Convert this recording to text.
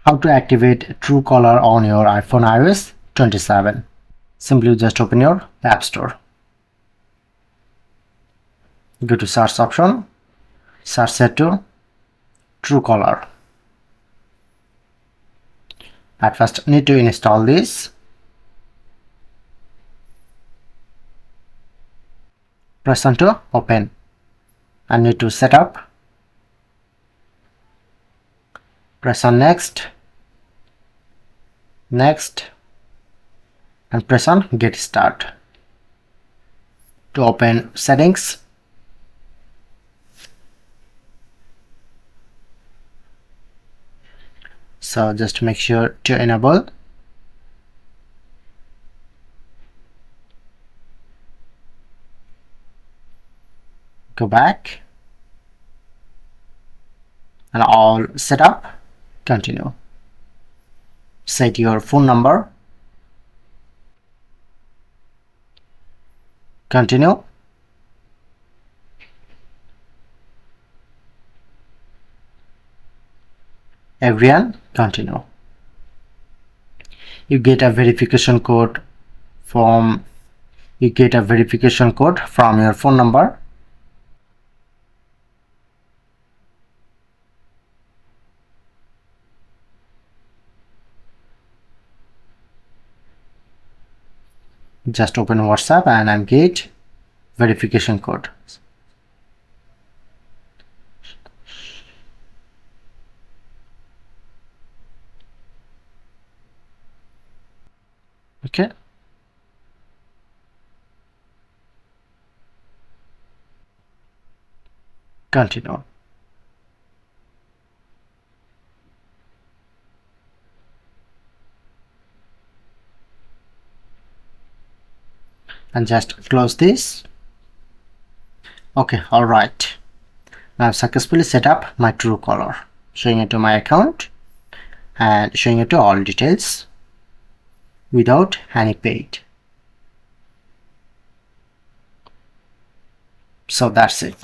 How to activate Truecaller on your iPhone iOS 27. Simply just open your App Store. Go to search option, search set to Truecaller. At first need to install this. Press on to open and need to set up. Press on next, and press on get start. To open settings, so just make sure to enable. Go back and all set up. Continue. Set your phone number. Continue. Everyone. Continue. You get a verification code from your phone number. Just open WhatsApp and get verification code. Okay. Continue. And just close this. Okay, all right. Now I've successfully set up my Truecaller, showing it to my account and showing it to all details without any paid. So that's it.